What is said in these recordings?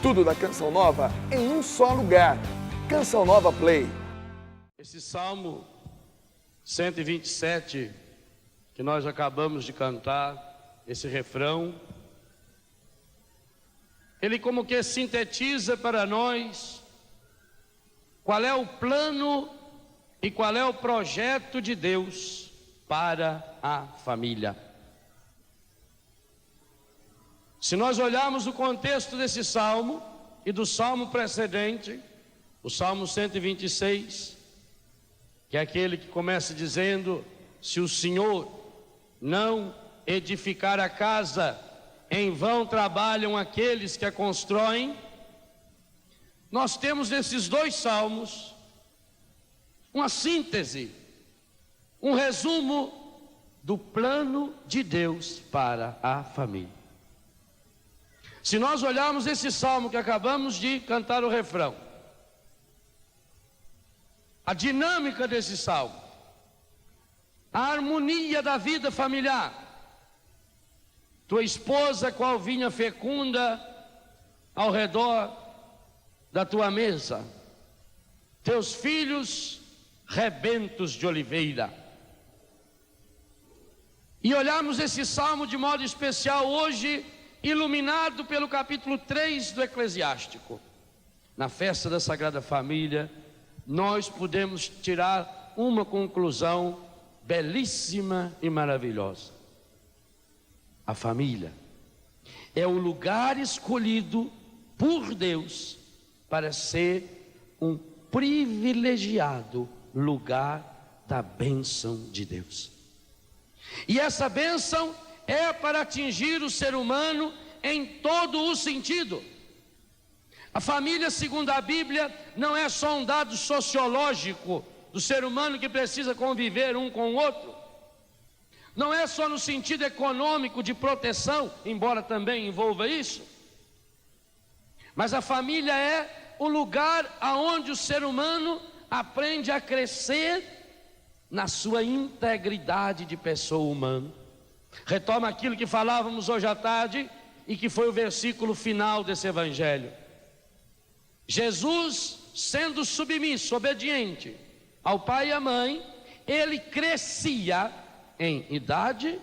Tudo da Canção Nova em um só lugar. Canção Nova Play. Esse Salmo 127 que nós acabamos de cantar, esse refrão, ele como que sintetiza para nós qual é o plano e qual é o projeto de Deus para a família. Se nós olharmos o contexto desse salmo e do salmo precedente, o Salmo 126, que é aquele que começa dizendo: se o Senhor não edificar a casa, em vão trabalham aqueles que a constroem. Nós temos nesses dois salmos uma síntese, um resumo do plano de Deus para a família. Se nós olharmos esse salmo que acabamos de cantar o refrão, a dinâmica desse salmo, a harmonia da vida familiar, tua esposa qual vinha fecunda ao redor da tua mesa, teus filhos rebentos de oliveira. E olharmos esse salmo de modo especial hoje, iluminado pelo capítulo 3 do Eclesiástico. Na festa da Sagrada Família, nós podemos tirar uma conclusão belíssima e maravilhosa. A família é o lugar escolhido por Deus para ser um privilegiado lugar da bênção de Deus. E essa bênção é para atingir o ser humano em todo o sentido. A família, segundo a Bíblia, não é só um dado sociológico do ser humano que precisa conviver um com o outro. Não é só no sentido econômico de proteção, embora também envolva isso. Mas a família é o lugar aonde o ser humano aprende a crescer na sua integridade de pessoa humana. Retoma aquilo que falávamos hoje à tarde e que foi o versículo final desse evangelho. Jesus, sendo submisso, obediente ao pai e à mãe, ele crescia em idade,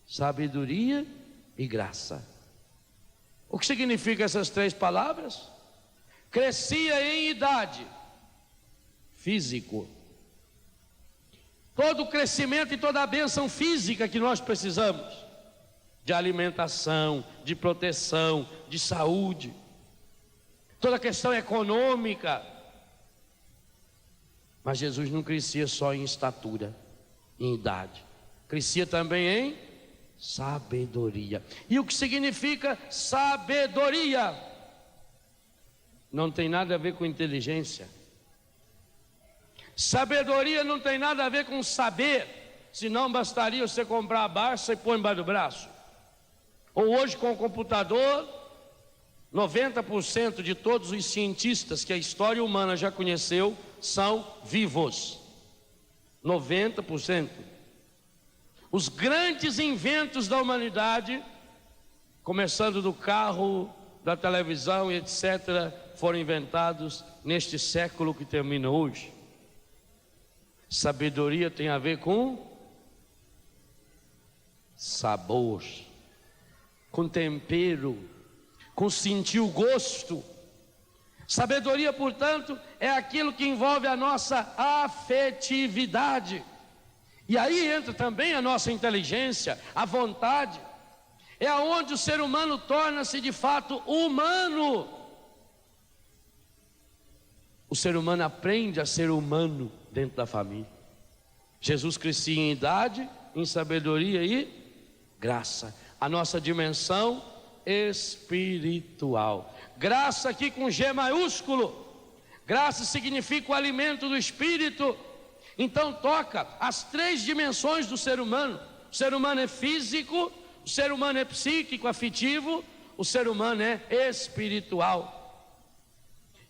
sabedoria e graça. O que significa essas três palavras? Crescia em idade, físico. Todo o crescimento e toda a bênção física que nós precisamos, de alimentação, de proteção, de saúde, toda a questão econômica. Mas Jesus não crescia só em estatura, em idade, crescia também em sabedoria. E o que significa sabedoria? Não tem nada a ver com inteligência. Sabedoria não tem nada a ver com saber, senão bastaria você comprar a Barça e pôr embaixo do braço. Ou hoje com o computador, 90% de todos os cientistas que a história humana já conheceu são vivos. 90%. Os grandes inventos da humanidade, começando do carro, da televisão e etc., foram inventados neste século que termina hoje. Sabedoria tem a ver com sabor, com tempero, com sentir o gosto. Sabedoria, portanto, é aquilo que envolve a nossa afetividade. E aí entra também a nossa inteligência, a vontade. É aonde o ser humano torna-se de fato humano. O ser humano aprende a ser humano dentro da família. Jesus crescia em idade, em sabedoria e graça. A nossa dimensão espiritual. Graça aqui com G maiúsculo. Graça significa o alimento do espírito. Então toca as três dimensões do ser humano. O ser humano é físico, o ser humano é psíquico, afetivo, o ser humano é espiritual.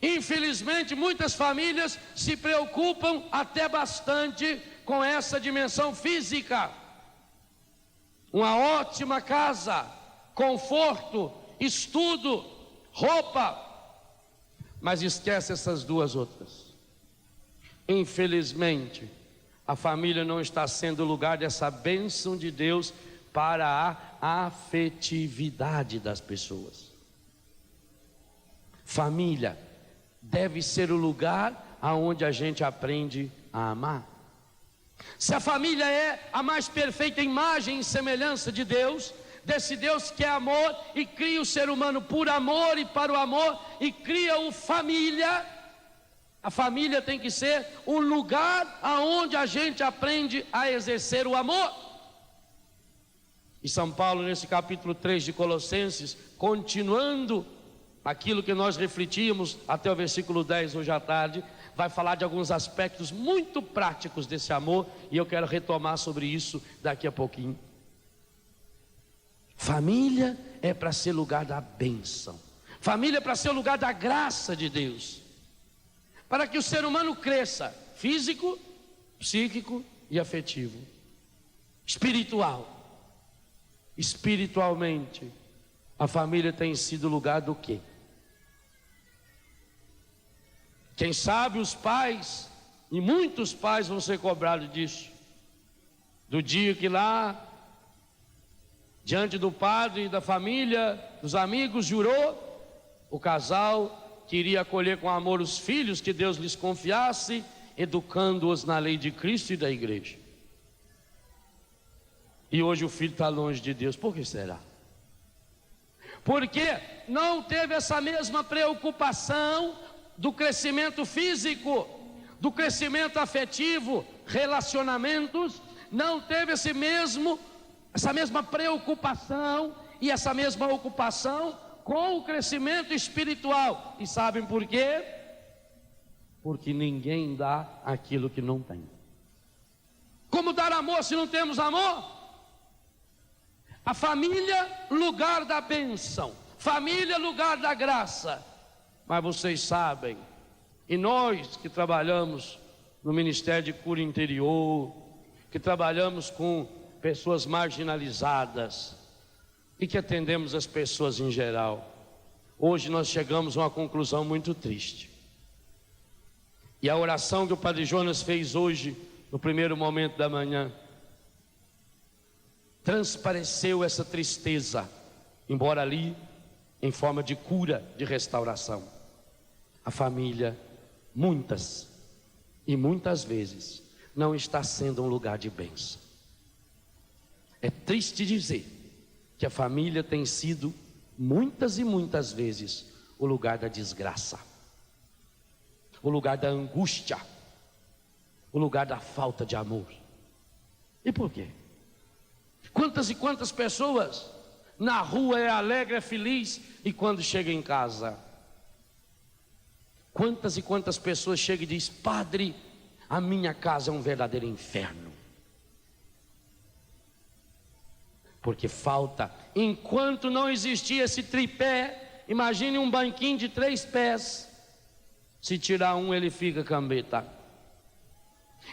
Infelizmente, muitas famílias se preocupam até bastante com essa dimensão física. Uma ótima casa, conforto, estudo, roupa, mas esquece essas duas outras. Infelizmente, a família não está sendo o lugar dessa bênção de Deus para a afetividade das pessoas. Família deve ser o lugar aonde a gente aprende a amar. Se a família é a mais perfeita imagem e semelhança de Deus, desse Deus que é amor e cria o ser humano por amor e para o amor e cria-o família, a família tem que ser o lugar aonde a gente aprende a exercer o amor. E São Paulo, nesse capítulo 3 de Colossenses, continuando aquilo que nós refletíamos até o versículo 10 hoje à tarde, vai falar de alguns aspectos muito práticos desse amor, e eu quero retomar sobre isso daqui a pouquinho. Família é para ser lugar da bênção, família é para ser o lugar da graça de Deus, para que o ser humano cresça, físico, psíquico e afetivo, espiritualmente, a família tem sido lugar do quê? Quem sabe os pais, e muitos pais vão ser cobrados disso, do dia que lá, diante do padre e da família, dos amigos, jurou, o casal que iria acolher com amor os filhos que Deus lhes confiasse, educando-os na lei de Cristo e da igreja. E hoje o filho está longe de Deus. Por que será? Porque não teve essa mesma preocupação do crescimento físico, do crescimento afetivo, relacionamentos, não teve essa mesma preocupação e essa mesma ocupação com o crescimento espiritual. E sabem por quê? Porque ninguém dá aquilo que não tem. Como dar amor se não temos amor? A família, lugar da bênção, família, lugar da graça. Mas vocês sabem, e nós que trabalhamos no Ministério de Cura Interior, que trabalhamos com pessoas marginalizadas e que atendemos as pessoas em geral, hoje nós chegamos a uma conclusão muito triste. E a oração que o Padre Jonas fez hoje, no primeiro momento da manhã, transpareceu essa tristeza, embora ali em forma de cura, de restauração. A família, muitas vezes, não está sendo um lugar de bênção. É triste dizer que a família tem sido, muitas e muitas vezes, o lugar da desgraça, o lugar da angústia, o lugar da falta de amor. E por quê? Quantas e quantas pessoas na rua é alegre, é feliz, e quando chega em casa, quantas e quantas pessoas chegam e dizem: padre, a minha casa é um verdadeiro inferno. Porque falta, enquanto não existia esse tripé, imagine um banquinho de 3 pés, se tirar um ele fica cambeta.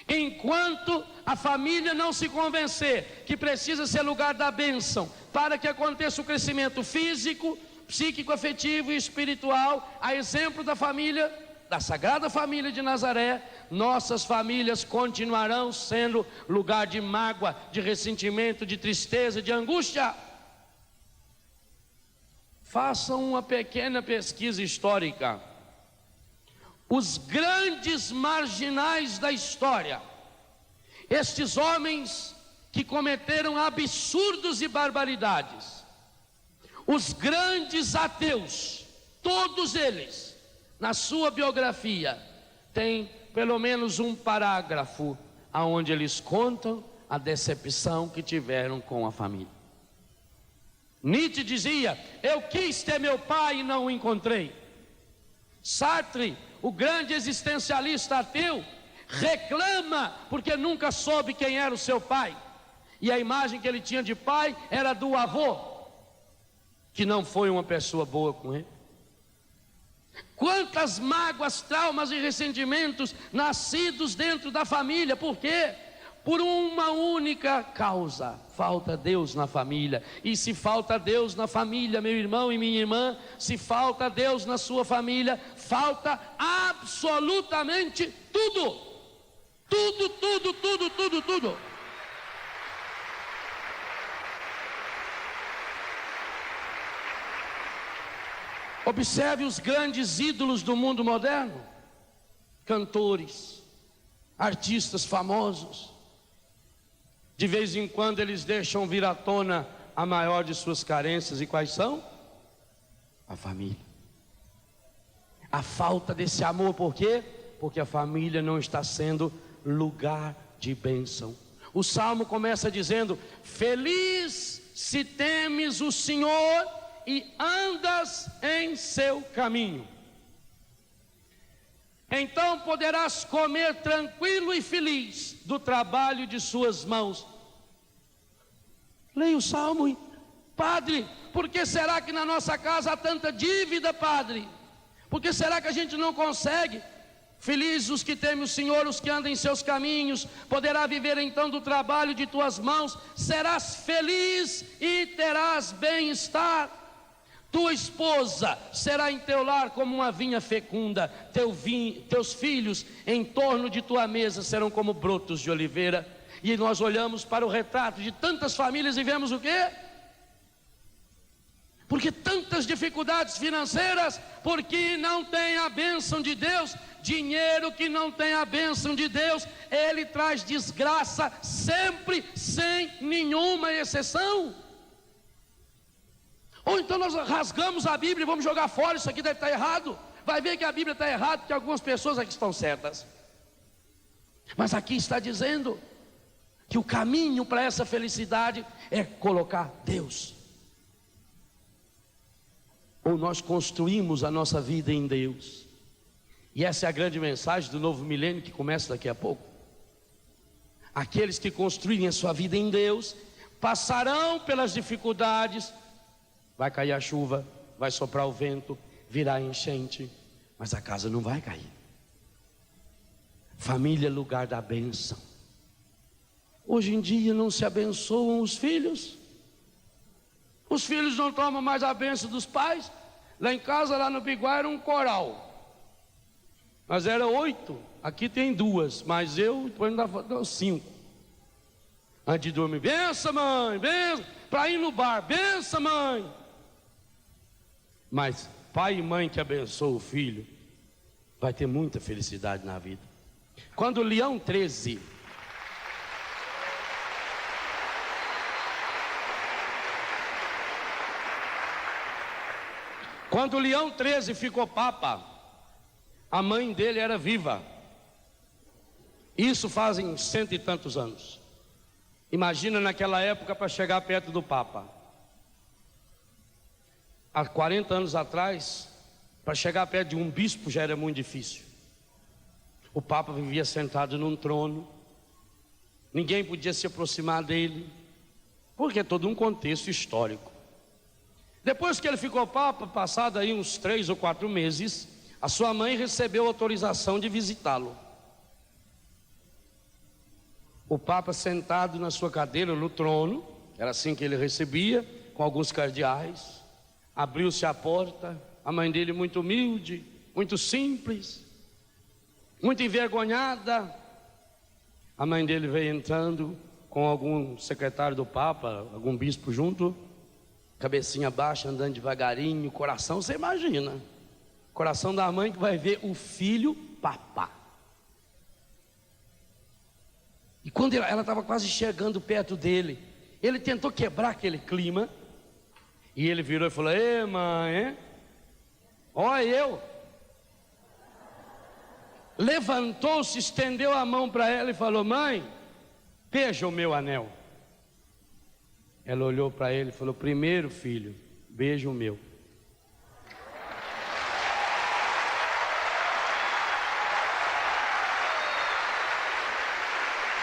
Enquanto a família não se convencer que precisa ser lugar da bênção, para que aconteça o crescimento físico, psíquico, afetivo e espiritual, a exemplo da família, da Sagrada Família de Nazaré, nossas famílias continuarão sendo lugar de mágoa, de ressentimento, de tristeza, de angústia. Façam uma pequena pesquisa histórica. Os grandes marginais da história, estes homens que cometeram absurdos e barbaridades, os grandes ateus, todos eles, na sua biografia, têm pelo menos um parágrafo onde eles contam a decepção que tiveram com a família. Nietzsche dizia: eu quis ter meu pai e não o encontrei. Sartre, o grande existencialista ateu, reclama porque nunca soube quem era o seu pai, e a imagem que ele tinha de pai era do avô, que não foi uma pessoa boa com ele. Quantas mágoas, traumas e ressentimentos nascidos dentro da família. Por quê? por uma única causa: falta Deus na família. E se falta Deus na família, meu irmão e minha irmã, se falta Deus na sua família, falta absolutamente tudo. Tudo, tudo, tudo, tudo, tudo. Observe os grandes ídolos do mundo moderno, cantores, artistas famosos. De vez em quando eles deixam vir à tona a maior de suas carências. E quais são? A família. A falta desse amor. Por quê? Porque a família não está sendo lugar de bênção. O salmo começa dizendo: feliz se temes o Senhor e andas em seu caminho, então poderás comer tranquilo e feliz do trabalho de suas mãos. Leia o salmo. Padre, por que será que na nossa casa há tanta dívida, padre? Por que será que a gente não consegue? Felizes os que temem o Senhor, os que andam em seus caminhos. Poderá viver então do trabalho de tuas mãos. Serás feliz e terás bem-estar. Tua esposa será em teu lar como uma vinha fecunda. Teus filhos em torno de tua mesa serão como brotos de oliveira. E nós olhamos para o retrato de tantas famílias e vemos o quê? Porque tantas dificuldades financeiras, porque não tem a bênção de Deus. Dinheiro que não tem a bênção de Deus, ele traz desgraça sempre, sem nenhuma exceção. Ou então nós rasgamos a Bíblia e vamos jogar fora, isso aqui deve estar errado. Vai ver que a Bíblia está errada, porque algumas pessoas aqui estão certas. Mas aqui está dizendo que o caminho para essa felicidade é colocar Deus. Ou nós construímos a nossa vida em Deus. E essa é a grande mensagem do novo milênio que começa daqui a pouco. Aqueles que construírem a sua vida em Deus passarão pelas dificuldades. Vai cair a chuva, vai soprar o vento, virá enchente, mas a casa não vai cair. Família é lugar da bênção. Hoje em dia não se abençoam os filhos. Os filhos não tomam mais a bênção dos pais. Lá em casa, lá no Biguá, era um coral, mas era 8, aqui tem 2, mas eu depois não dá 5. Antes de dormir: benção mãe, benção. Para ir no bar: benção mãe. Mas pai e mãe que abençoam o filho vai ter muita felicidade na vida. Quando Leão 13 ficou papa, a mãe dele era viva. Isso fazem 100 e tantos anos. Imagina naquela época para chegar perto do papa. Há 40 anos atrás, para chegar perto de um bispo já era muito difícil. O papa vivia sentado num trono, ninguém podia se aproximar dele, porque é todo um contexto histórico. Depois que ele ficou papa, passado aí uns 3 ou 4 meses, a sua mãe recebeu autorização de visitá-lo. O papa sentado na sua cadeira no trono, era assim que ele recebia, com alguns cardeais. Abriu-se a porta, a mãe dele muito humilde, muito simples, muito envergonhada. A mãe dele veio entrando com algum secretário do Papa, algum bispo junto, cabecinha baixa, andando devagarinho, coração, você imagina, coração da mãe que vai ver o filho Papa. E quando ela estava quase chegando perto dele, ele tentou quebrar aquele clima. E ele virou e falou: ei mãe, hein? Olha eu. Levantou-se, estendeu a mão para ela e falou: mãe, beija o meu anel. Ela olhou para ele e falou: primeiro filho, beija o meu.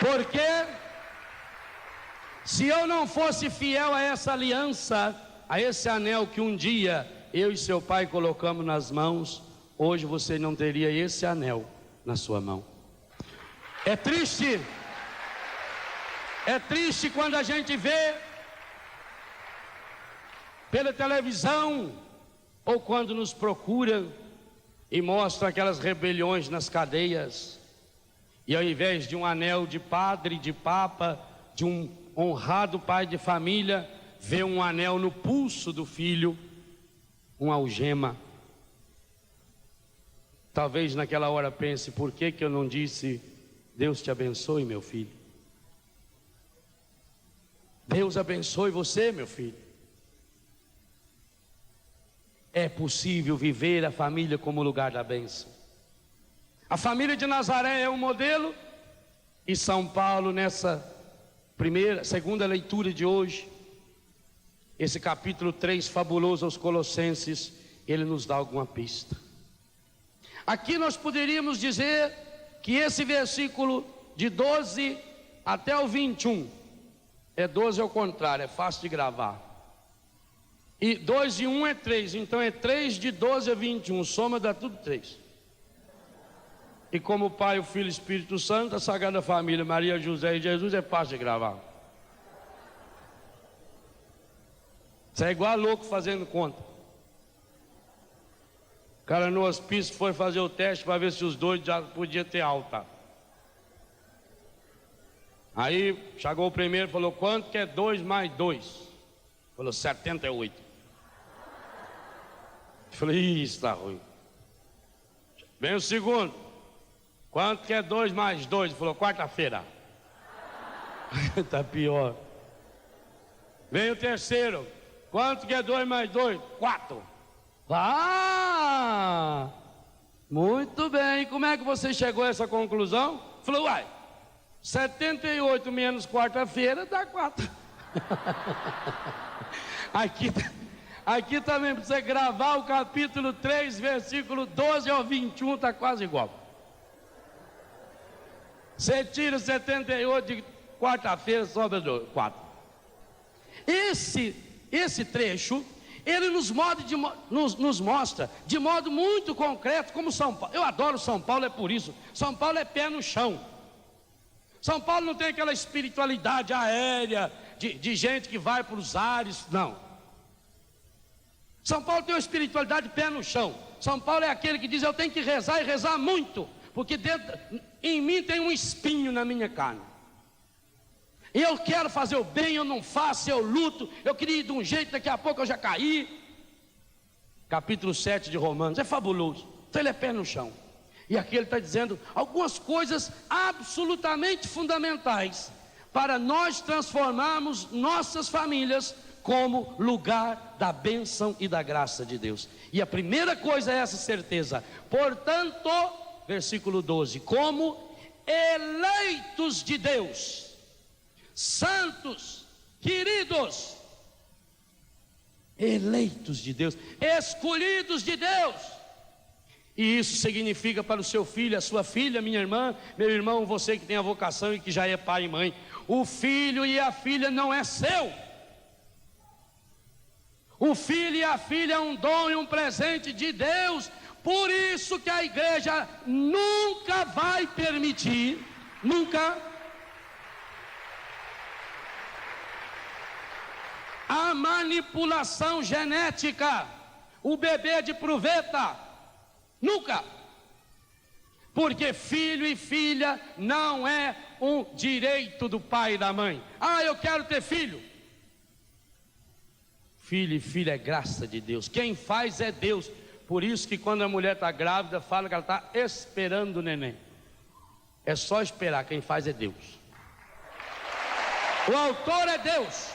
Porque se eu não fosse fiel a essa aliança, a esse anel que um dia eu e seu pai colocamos nas mãos, hoje você não teria esse anel na sua mão. É triste É triste quando a gente vê pela televisão ou quando nos procura e mostra aquelas rebeliões nas cadeias, e ao invés de um anel de padre, de papa, de um honrado pai de família, vê um anel no pulso do filho, uma algema. Talvez naquela hora pense: por que eu não disse Deus te abençoe, meu filho? Deus abençoe você, meu filho. É possível viver a família como lugar da bênção. A família de Nazaré é um modelo, e São Paulo, nessa segunda leitura de hoje, esse capítulo 3 fabuloso aos Colossenses, ele nos dá alguma pista. Aqui nós poderíamos dizer que esse versículo de 12 até o 21, é 12 ao contrário, é fácil de gravar. E 2 e 1 é 3, então é 3 de 12 a 21, soma dá tudo 3. E como o Pai, o Filho e o Espírito Santo, a Sagrada Família, Maria, José e Jesus, é fácil de gravar. Você é igual louco fazendo conta. O cara no hospício foi fazer o teste para ver se os dois já podiam ter alta. Aí chegou o primeiro e falou: quanto que é 2 mais 2? Falou: 78. Eu falei: isso está ruim. Vem o segundo: quanto que é 2 mais 2? Ele falou: quarta-feira. Está pior. Vem o terceiro: quanto que é 2 mais 2? 4. Ah, muito bem. Como é que você chegou a essa conclusão? Falou: uai, 78 menos quarta-feira dá 4. Aqui também, para você gravar o capítulo 3, versículo 12 ao 21, está quase igual. Você tira 78 de quarta-feira, sobra 4. Esse trecho, ele nos mostra de modo muito concreto como São Paulo. Eu adoro São Paulo, é por isso. São Paulo é pé no chão. São Paulo não tem aquela espiritualidade aérea de gente que vai para os ares, não. São Paulo tem uma espiritualidade pé no chão. São Paulo é aquele que diz: eu tenho que rezar e rezar muito, porque em mim tem um espinho na minha carne. E eu quero fazer o bem, eu não faço, eu luto, eu queria ir de um jeito, daqui a pouco eu já caí. Capítulo 7 de Romanos, é fabuloso. Então ele é pé no chão. E aqui ele está dizendo algumas coisas absolutamente fundamentais para nós transformarmos nossas famílias como lugar da bênção e da graça de Deus. E a primeira coisa é essa certeza: portanto, versículo 12, como eleitos de Deus, santos, queridos, eleitos de Deus, escolhidos de Deus. E isso significa para o seu filho, a sua filha, minha irmã, meu irmão, você que tem a vocação e que já é pai e mãe, o filho e a filha não é seu. O filho e a filha é um dom e um presente de Deus. Por isso que a igreja nunca vai permitir, nunca, a manipulação genética, o bebê de pruveta, nunca. Porque filho e filha não é um direito do pai e da mãe. Ah, eu quero ter filho. Filho e filha é graça de Deus. Quem faz é Deus. Por isso que quando a mulher está grávida, fala que ela está esperando o neném. É só esperar, quem faz é Deus. O autor é Deus.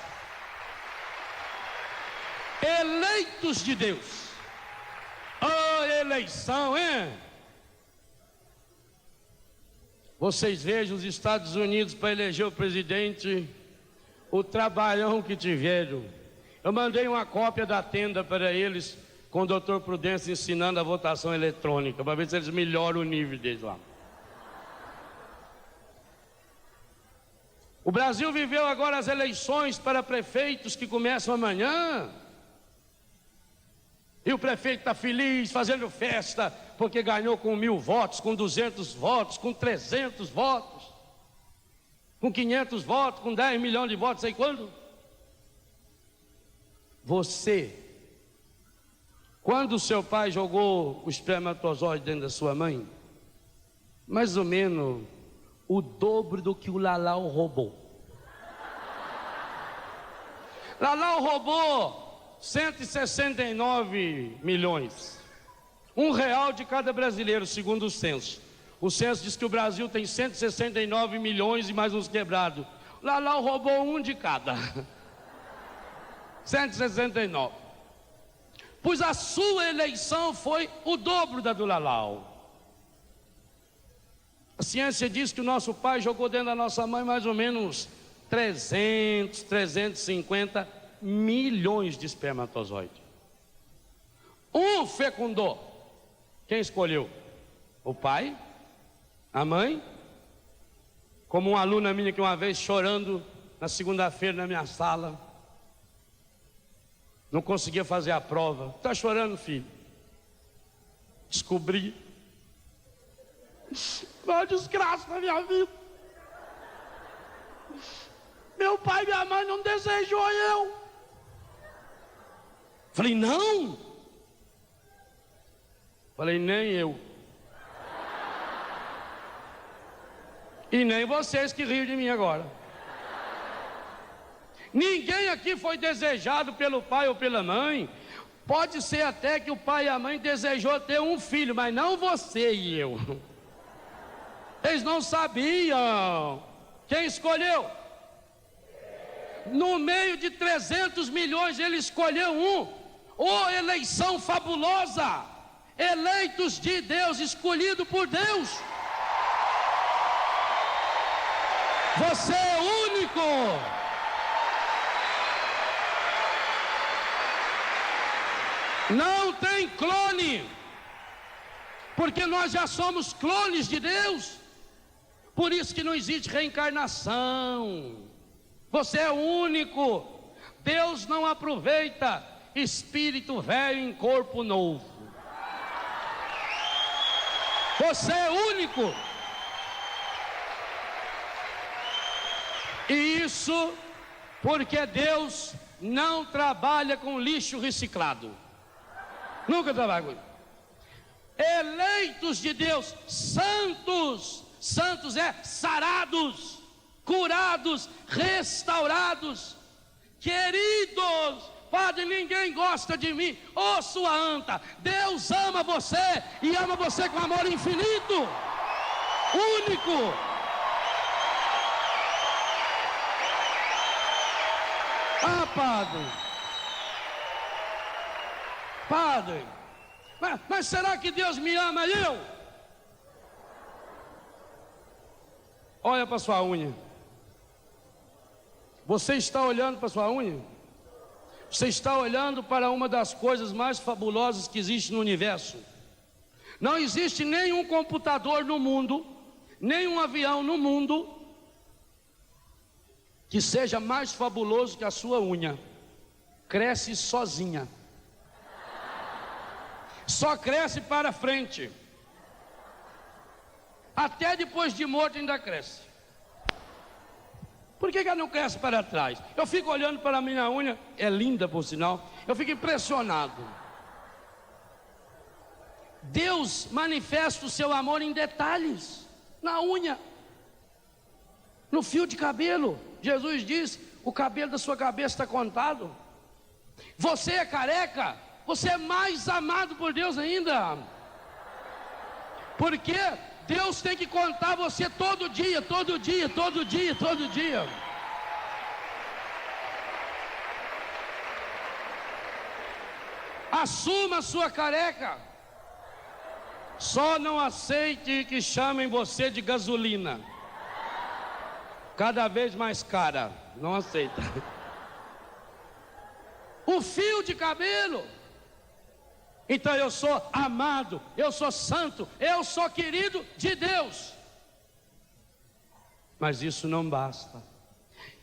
Eleitos de Deus. Oh, eleição, hein? Vocês vejam os Estados Unidos para eleger o presidente, o trabalhão que tiveram. Eu mandei uma cópia da tenda para eles, com o Dr. Prudêncio ensinando a votação eletrônica, para ver se eles melhoram o nível deles lá. O Brasil viveu agora as eleições para prefeitos que começam amanhã. E o prefeito está feliz, fazendo festa, porque ganhou com 1000 votos, com 200 votos, com 300 votos. com 500 votos, com 10 milhões de votos, sei quando? Você, quando o seu pai jogou o espermatozoide dentro da sua mãe, mais ou menos o dobro do que o Lalau roubou. Lalau roubou 169 milhões. R$1 de cada brasileiro, segundo o censo. O censo diz que o Brasil tem 169 milhões e mais uns quebrados. Lalau roubou um de cada. 169. Pois a sua eleição foi o dobro da do Lalau. A ciência diz que o nosso pai jogou dentro da nossa mãe mais ou menos 350 milhões de espermatozoides. Um fecundou. Quem escolheu? O pai? A mãe? Como uma aluna minha que uma vez chorando na segunda-feira na minha sala, não conseguia fazer a prova. Está chorando, filho? Descobri uma desgraça na minha vida. Meu pai e minha mãe não desejou eu. Falei, não. Falei, nem eu. E nem vocês que riram de mim agora. Ninguém aqui foi desejado pelo pai ou pela mãe. Pode ser até que o pai e a mãe desejou ter um filho, mas não você e eu. Eles não sabiam. Quem escolheu? No meio de 300 milhões ele escolheu um. Oh, eleição fabulosa! Eleitos de Deus, escolhido por Deus. Você é único. Não tem clone, porque nós já somos clones de Deus. Por isso que não existe reencarnação. Você é único. Deus não aproveita espírito velho em corpo novo. Você é único. E isso porque Deus não trabalha com lixo reciclado. Nunca trabalha com isso. Eleitos de Deus, santos. Santos é sarados, curados, restaurados, queridos. Padre, ninguém gosta de mim. Ô sua anta, Deus ama você e ama você com amor infinito, único. Ah, padre, mas será que Deus me ama e eu? Olha para sua unha. Você está olhando para sua unha? Você está olhando para uma das coisas mais fabulosas que existe no universo. Não existe nenhum computador no mundo, nenhum avião no mundo que seja mais fabuloso que a sua unha. Cresce sozinha. Só cresce para frente. Até depois de morto ainda cresce. Por que ela não cresce para trás? Eu fico olhando para a minha unha, é linda por sinal, eu fico impressionado. Deus manifesta o seu amor em detalhes, na unha, no fio de cabelo. Jesus diz, o cabelo da sua cabeça está contado. Você é careca, você é mais amado por Deus ainda. Por quê? Deus tem que contar você todo dia, todo dia, todo dia, todo dia. Assuma a sua careca. Só não aceite que chamem você de gasolina. Cada vez mais cara. Não aceita. O fio de cabelo. Então eu sou amado, eu sou santo, eu sou querido de Deus. Mas isso não basta.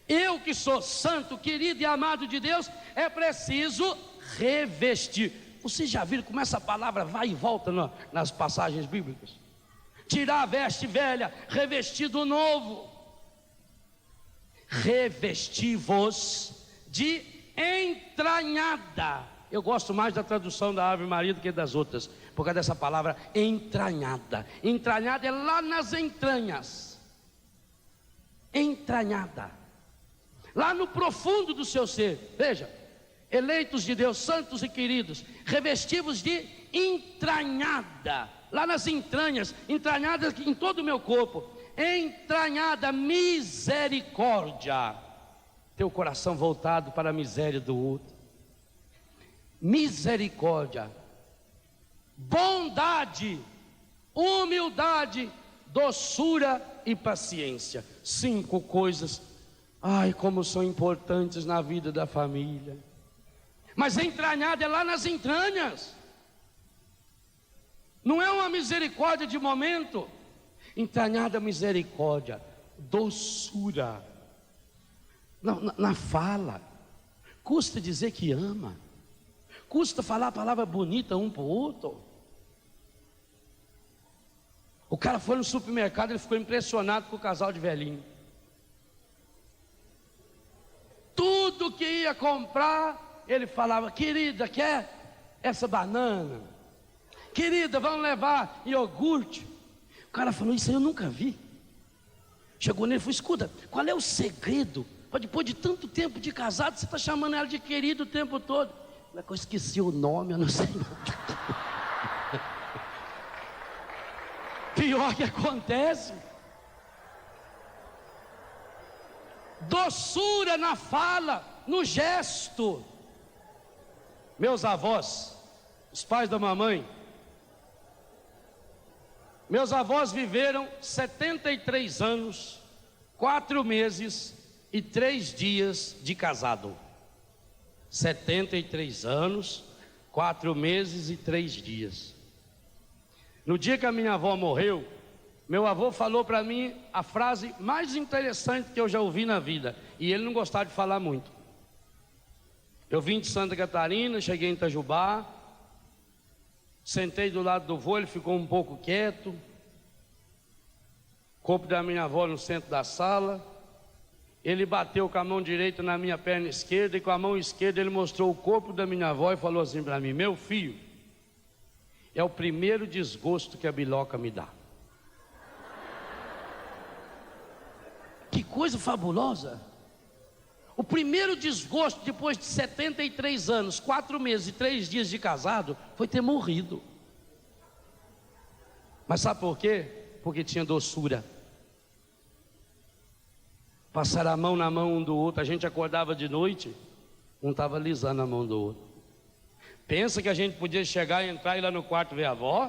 Eu que sou santo, querido e amado de Deus, é preciso revestir. Vocês já viram como essa palavra vai e volta nas passagens bíblicas? Tirar a veste velha, revestir do novo. revesti-vos de entranhada. Eu gosto mais da tradução da Ave Maria do que das outras, por causa dessa palavra entranhada. Entranhada é lá nas entranhas. Entranhada, lá no profundo do seu ser. Veja, eleitos de Deus, santos e queridos, revestivos de entranhada, lá nas entranhas, entranhada em todo o meu corpo, entranhada misericórdia. Teu coração voltado para a miséria do outro. Misericórdia, bondade, humildade, doçura e paciência. 5 coisas, ai, como são importantes na vida da família. Mas entranhada é lá nas entranhas. Não é uma misericórdia de momento. Entranhada misericórdia, doçura. Na fala, custa dizer que ama, custa falar a palavra bonita um para o outro. O cara foi no supermercado, ele ficou impressionado com o casal de velhinho. Tudo que ia comprar, ele falava: querida, quer essa banana? Querida, vamos levar iogurte? O cara falou: isso aí eu nunca vi. Chegou nele e falou: escuta, qual é o segredo? Depois de tanto tempo de casado, você está chamando ela de querido o tempo todo. Como é que eu esqueci o nome? Eu não sei não. Pior que acontece. Doçura na fala, no gesto. Meus avós, os pais da mamãe, meus avós viveram 73 anos, 4 meses e 3 dias de casado. 73 anos, 4 meses e 3 dias. No dia que a minha avó morreu, meu avô falou para mim a frase mais interessante que eu já ouvi na vida. E ele não gostava de falar muito. Eu vim de Santa Catarina, cheguei em Itajubá, sentei do lado do vô, ele ficou um pouco quieto. O corpo da minha avó no centro da sala. Ele bateu com a mão direita na minha perna esquerda, e com a mão esquerda ele mostrou o corpo da minha avó e falou assim para mim: meu filho, é o primeiro desgosto que a biloca me dá. Que coisa fabulosa! O primeiro desgosto depois de 73 anos, 4 meses e 3 dias de casado, foi ter morrido. Mas sabe por quê? Porque tinha doçura. Passar a mão na mão um do outro. A gente acordava de noite, um estava alisando a mão do outro. Pensa que a gente podia chegar e entrar e ir lá no quarto ver a avó?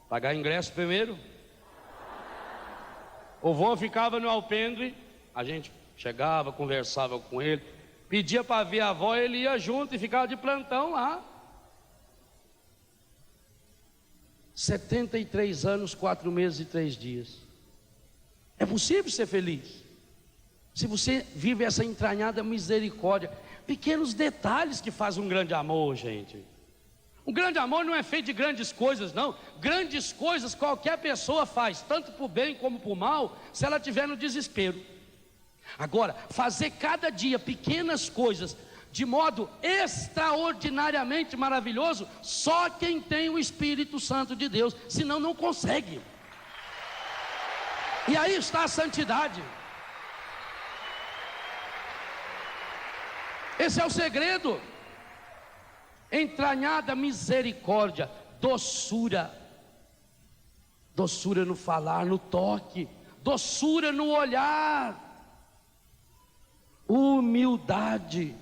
Pagar ingresso primeiro? O vô ficava no alpendre, a gente chegava, conversava com ele, pedia para ver a avó, ele ia junto e ficava de plantão lá. 73 anos, 4 meses e 3 dias. É possível ser feliz se você vive essa entranhada misericórdia. Pequenos detalhes que fazem um grande amor, gente. Um grande amor não é feito de grandes coisas, não. Grandes coisas qualquer pessoa faz, tanto para o bem como para o mal, se ela estiver no desespero. Agora, fazer cada dia pequenas coisas de modo extraordinariamente maravilhoso, só quem tem o Espírito Santo de Deus, senão não consegue. E aí está a santidade. Esse é o segredo. Entranhada misericórdia, doçura. Doçura no falar, no toque, doçura no olhar. Humildade.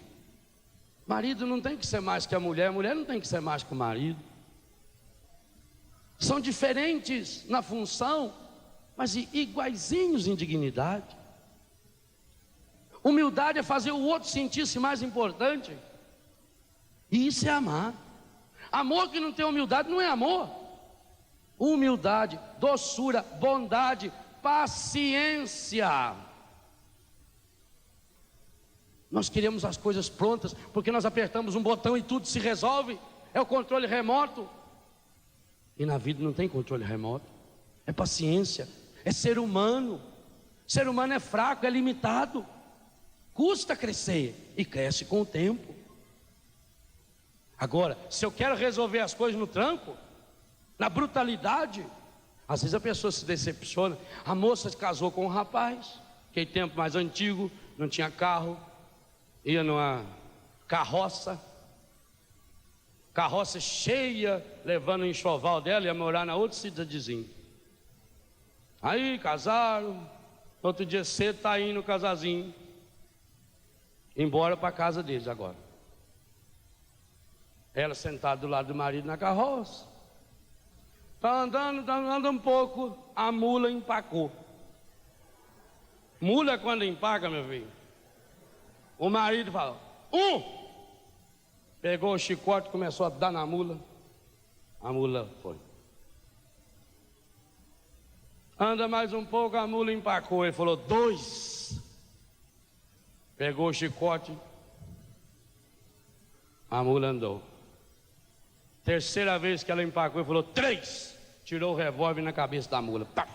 Marido não tem que ser mais que a mulher não tem que ser mais que o marido. São diferentes na função, mas iguaizinhos em dignidade. Humildade é fazer o outro sentir-se mais importante. E isso é amar. Amor que não tem humildade não é amor. Humildade, doçura, bondade, paciência. Nós queremos as coisas prontas, porque nós apertamos um botão e tudo se resolve. É o controle remoto. E na vida não tem controle remoto. É paciência, é ser humano. Ser humano é fraco, é limitado. Custa crescer e cresce com o tempo. Agora, se eu quero resolver as coisas no tranco, na brutalidade, às vezes a pessoa se decepciona. A moça se casou com um rapaz, aquele tempo mais antigo, não tinha carro, ia numa carroça cheia, levando o enxoval dela, ia morar na outra cidadezinha. Aí casaram, outro dia cedo está indo o casalzinho embora para a casa deles agora. Ela sentada do lado do marido na carroça, está andando um pouco, a mula empacou. Mula quando empaca, meu filho, o marido fala, pegou o chicote, começou a dar na mula, a mula foi. Anda mais um pouco, a mula empacou, ele falou, 2. Pegou o chicote, a mula andou. Terceira vez que ela empacou, ele falou, 3. Tirou o revólver na cabeça da mula. Pá.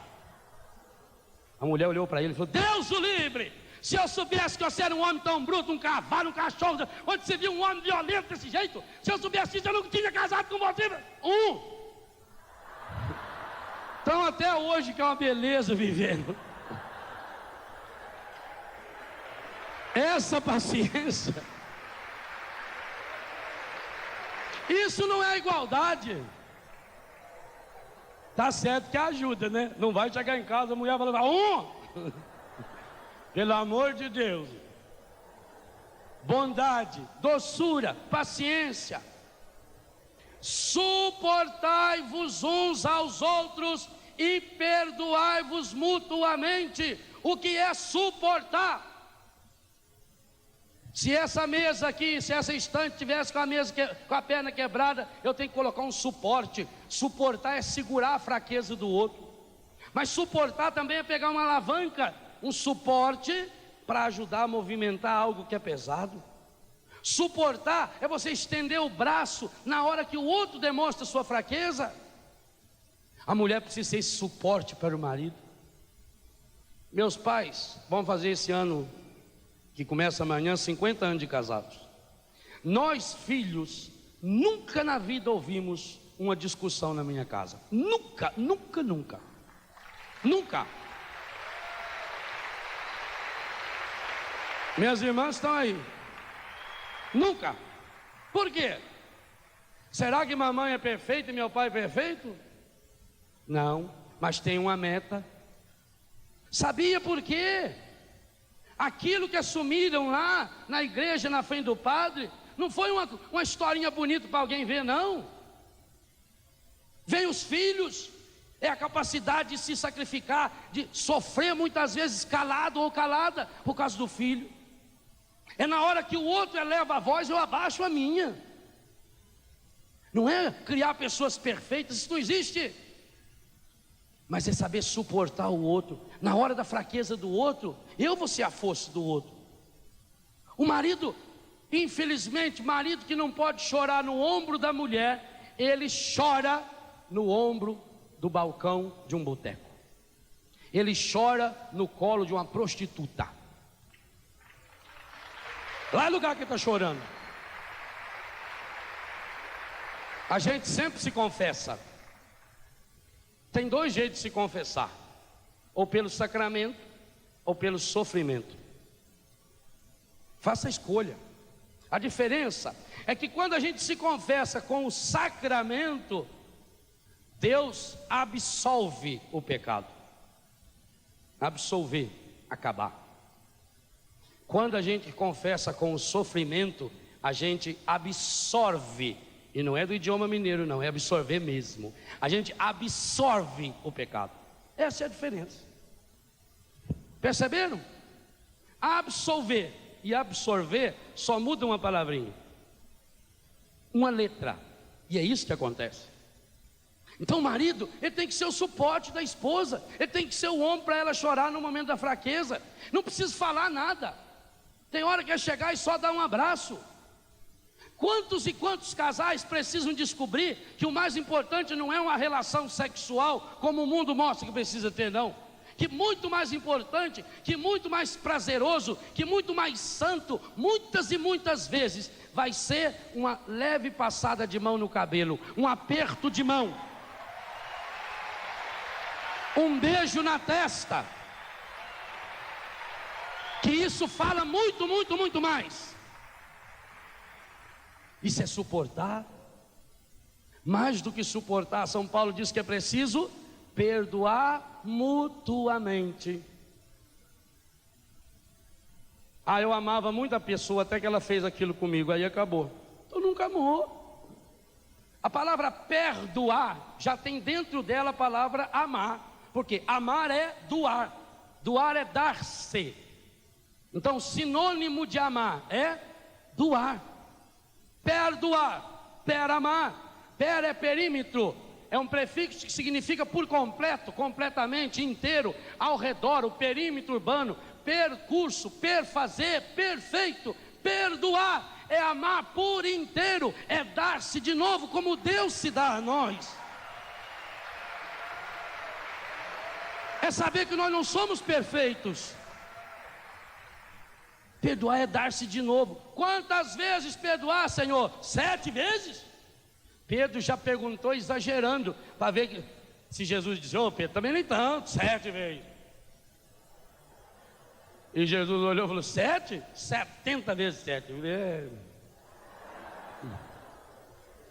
A mulher olhou para ele e falou, Deus o livre! Se eu soubesse que você era um homem tão bruto, um cavalo, um cachorro, onde você viu um homem violento desse jeito, se eu soubesse isso, eu não tinha casado com você. Então até hoje que é uma beleza vivendo. Essa paciência. Isso não é igualdade. Tá certo que ajuda, né? Não vai chegar em casa, a mulher vai levar Pelo amor de Deus. Bondade, doçura, paciência. Suportai-vos uns aos outros e perdoai-vos mutuamente. O que é suportar? Se essa mesa aqui, se essa estante tivesse com a perna quebrada, eu tenho que colocar um suporte. Suportar é segurar a fraqueza do outro. Mas suportar também é pegar uma alavanca, um suporte para ajudar a movimentar algo que é pesado. Suportar é você estender o braço na hora que o outro demonstra sua fraqueza. A mulher precisa ser esse suporte para o marido. Meus pais vão fazer esse ano, que começa amanhã, 50 anos de casados. Nós, filhos, nunca na vida ouvimos uma discussão na minha casa. Nunca, nunca, nunca. Nunca. Minhas irmãs estão aí. Nunca. Por quê? Será que mamãe é perfeita e meu pai é perfeito? Não, mas tem uma meta. Sabia por quê? Aquilo que assumiram lá na igreja, na frente do padre, não foi uma historinha bonita para alguém ver, não. Vem os filhos, é a capacidade de se sacrificar, de sofrer muitas vezes calado ou calada por causa do filho. É na hora que o outro eleva a voz, eu abaixo a minha. Não é criar pessoas perfeitas, isso não existe. Mas é saber suportar o outro. Na hora da fraqueza do outro, eu vou ser a força do outro. O marido, infelizmente, marido que não pode chorar no ombro da mulher, ele chora no ombro do balcão de um boteco. Ele chora no colo de uma prostituta. Lá é o lugar que ele está chorando. A gente sempre se confessa. Tem 2 jeitos de se confessar: ou pelo sacramento, ou pelo sofrimento. Faça a escolha. A diferença é que quando a gente se confessa com o sacramento, Deus absolve o pecado. Absolver, acabar. Quando a gente confessa com o sofrimento, a gente absorve. E não é do idioma mineiro, não, é absorver mesmo. A gente absorve o pecado. Essa é a diferença. Perceberam? Absolver e absorver só muda uma palavrinha, uma letra. E é isso que acontece. Então o marido, ele tem que ser o suporte da esposa. Ele tem que ser o ombro para ela chorar no momento da fraqueza. Não precisa falar nada. Tem hora que é chegar e só dar um abraço. Quantos e quantos casais precisam descobrir que o mais importante não é uma relação sexual, como o mundo mostra que precisa ter, não. que muito mais importante, que muito mais prazeroso, que muito mais santo, muitas e muitas vezes, vai ser uma leve passada de mão no cabelo, um aperto de mão, um beijo na testa, que isso fala muito, muito, muito mais. Isso é suportar. Mais do que suportar, São Paulo diz que é preciso perdoar mutuamente. Eu amava muito a pessoa até que ela fez aquilo comigo, aí acabou. Então nunca amou. A palavra perdoar já tem dentro dela a palavra amar, porque amar é doar, doar é dar-se. Então sinônimo de amar é doar. Perdoar, peramar. Per é perímetro, é um prefixo que significa por completo, completamente, inteiro, ao redor, o perímetro urbano. Percurso, perfazer, perfeito. Perdoar é amar por inteiro, é dar-se de novo como Deus se dá a nós. É saber que nós não somos perfeitos. Perdoar é dar-se de novo. Quantas vezes perdoar, Senhor? 7 vezes? Pedro já perguntou exagerando, para ver que, se Jesus disse, Pedro, também nem tanto, 7 vezes. E Jesus olhou e falou, 7? 70 vezes 7.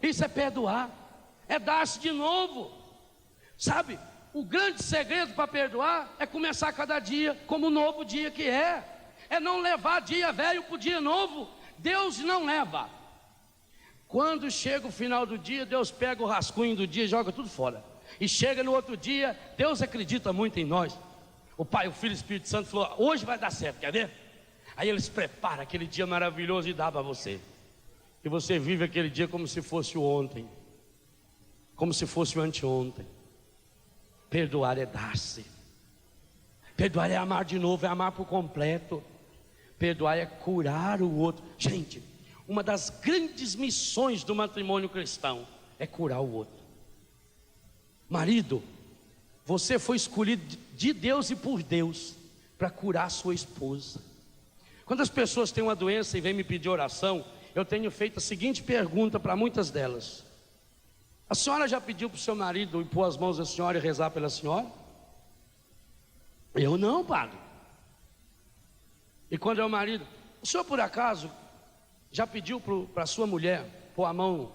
Isso é perdoar, é dar-se de novo. Sabe, o grande segredo para perdoar é começar cada dia como um novo dia que é não levar dia velho para o dia novo. Deus não leva. Quando chega o final do dia, Deus pega o rascunho do dia e joga tudo fora. E chega no outro dia, Deus acredita muito em nós. O Pai, o Filho e o Espírito Santo falou, hoje vai dar certo, quer ver? Aí eles preparam aquele dia maravilhoso e dá para você. E você vive aquele dia como se fosse o ontem, como se fosse o anteontem. Perdoar é dar-se. Perdoar é amar de novo, é amar por completo. Perdoar é curar o outro. Gente, uma das grandes missões do matrimônio cristão é curar o outro. Marido, você foi escolhido de Deus e por Deus para curar a sua esposa. Quando as pessoas têm uma doença e vêm me pedir oração, eu tenho feito a seguinte pergunta para muitas delas: a senhora já pediu para o seu marido impor as mãos da senhora e rezar pela senhora? Eu não, padre. E quando é o marido, o senhor por acaso já pediu para a sua mulher pôr a mão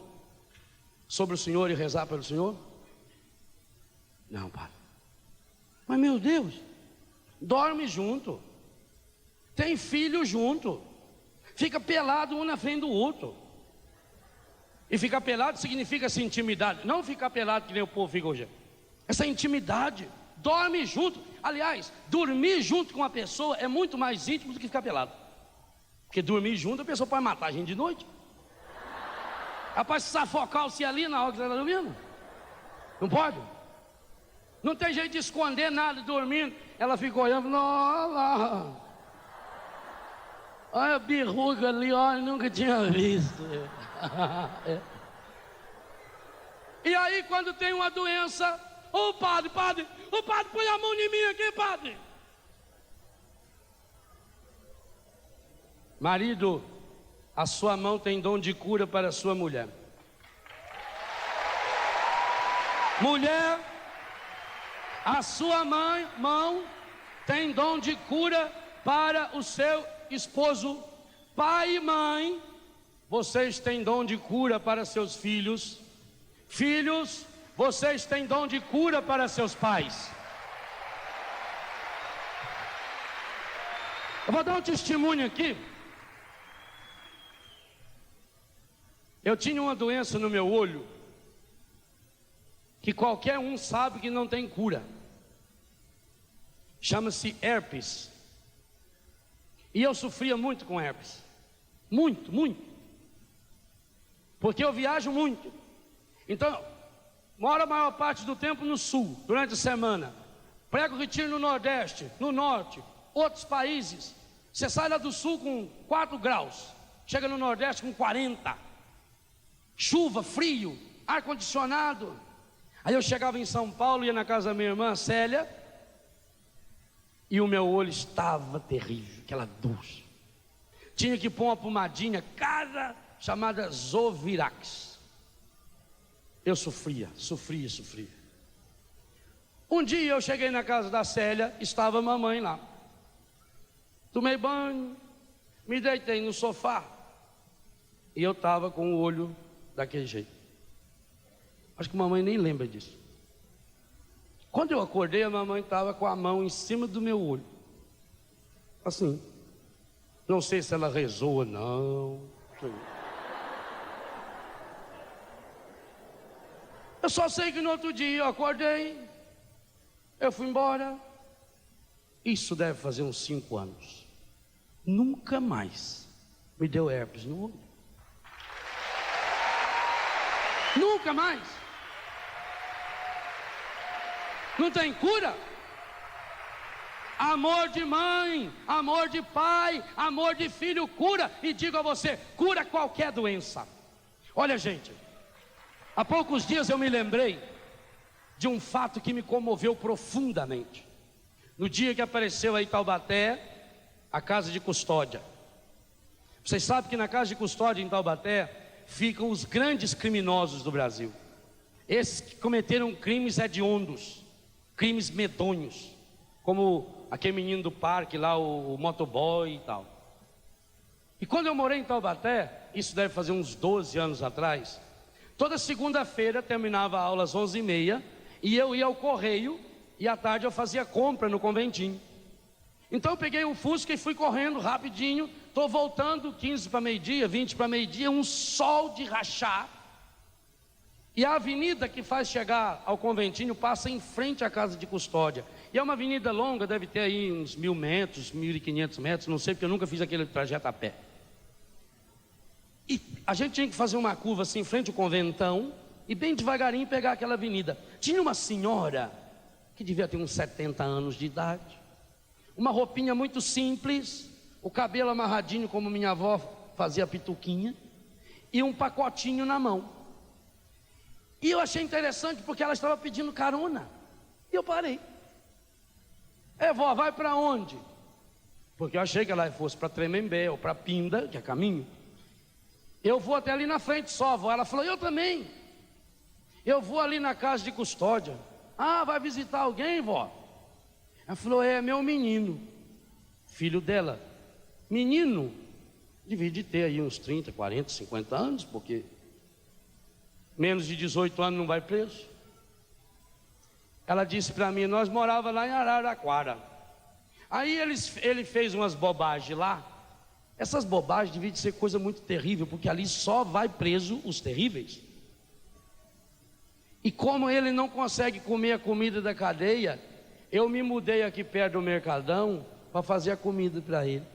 sobre o senhor e rezar pelo senhor? Não, padre. Mas meu Deus, dorme junto, tem filho junto, fica pelado um na frente do outro. E ficar pelado significa essa intimidade, não ficar pelado que nem o povo fica hoje. Essa intimidade, dorme junto. Aliás, dormir junto com uma pessoa é muito mais íntimo do que ficar pelado. Porque dormir junto, a pessoa pode matar a gente de noite. Rapaz, se safocar-se ali na hora que você está dormindo, não pode? Não tem jeito de esconder nada dormindo. Ela fica olhando, olha a birruga ali, olha, nunca tinha visto. E aí quando tem uma doença, padre, põe a mão em mim aqui, padre. Marido, a sua mão tem dom de cura para a sua mulher. Mulher, a sua mão tem dom de cura para o seu esposo. Pai e mãe, vocês têm dom de cura para seus filhos. Filhos, vocês têm dom de cura para seus pais. Eu vou dar um testemunho aqui. Eu tinha uma doença no meu olho que qualquer um sabe que não tem cura. Chama-se herpes. E eu sofria muito com herpes. Muito, muito. Porque eu viajo muito. Então, moro a maior parte do tempo no sul, durante a semana. Prego retiro no nordeste, no norte, outros países. Você sai lá do sul com 4 graus, chega no nordeste com 40. Chuva, frio, ar-condicionado. Aí eu chegava em São Paulo, ia na casa da minha irmã Célia. E o meu olho estava terrível, aquela dor. Tinha que pôr uma pomadinha cara chamada Zovirax. Eu sofria. Um dia eu cheguei na casa da Célia, estava a mamãe lá. Tomei banho, me deitei no sofá e eu estava com o olho daquele jeito. Acho que a mamãe nem lembra disso. Quando eu acordei, a mamãe estava com a mão em cima do meu olho, assim. Não sei se ela rezou ou não. Eu só sei que no outro dia eu acordei, eu fui embora. Isso deve fazer uns 5 anos. Nunca mais me deu herpes no olho. Nunca mais. Não tem cura? Amor de mãe, amor de pai, amor de filho cura. E digo a você, cura qualquer doença. Olha, gente, há poucos dias eu me lembrei de um fato que me comoveu profundamente. No dia que apareceu aí em Taubaté a casa de custódia. Vocês sabem que na casa de custódia em Taubaté ficam os grandes criminosos do Brasil. Esses que cometeram crimes hediondos, crimes medonhos, como aquele menino do parque lá, o motoboy e tal. E quando eu morei em Taubaté, isso deve fazer uns 12 anos atrás, toda segunda-feira terminava a aula às 11h30 e eu ia ao correio e à tarde eu fazia compra no conventinho. Então eu peguei um Fusca e fui correndo rapidinho, estou voltando 15 para meio-dia, 20 para meio-dia, um sol de rachar. E a avenida que faz chegar ao conventinho passa em frente à casa de custódia. E é uma avenida longa, deve ter aí uns 1.000 metros, 1.500 metros, não sei, porque eu nunca fiz aquele trajeto a pé. E a gente tinha que fazer uma curva assim em frente ao conventão e bem devagarinho pegar aquela avenida. Tinha uma senhora que devia ter uns 70 anos de idade, uma roupinha muito simples, o cabelo amarradinho como minha avó fazia pituquinha, e um pacotinho na mão. E eu achei interessante porque ela estava pedindo carona. E eu parei. Vó, vai para onde? Porque eu achei que ela fosse para Tremembé ou para Pinda, que é caminho. Eu vou até ali na frente só, vó. Ela falou, eu também. Eu vou ali na casa de custódia. Ah, vai visitar alguém, vó? Ela falou, é meu menino. Filho dela. Menino, devia de ter aí uns 30, 40, 50 anos, porque menos de 18 anos não vai preso. Ela disse para mim, nós morávamos lá em Araraquara. Aí ele fez umas bobagens lá. Essas bobagens deviam de ser coisa muito terrível, porque ali só vai preso os terríveis. E como ele não consegue comer a comida da cadeia, eu me mudei aqui perto do Mercadão para fazer a comida para ele.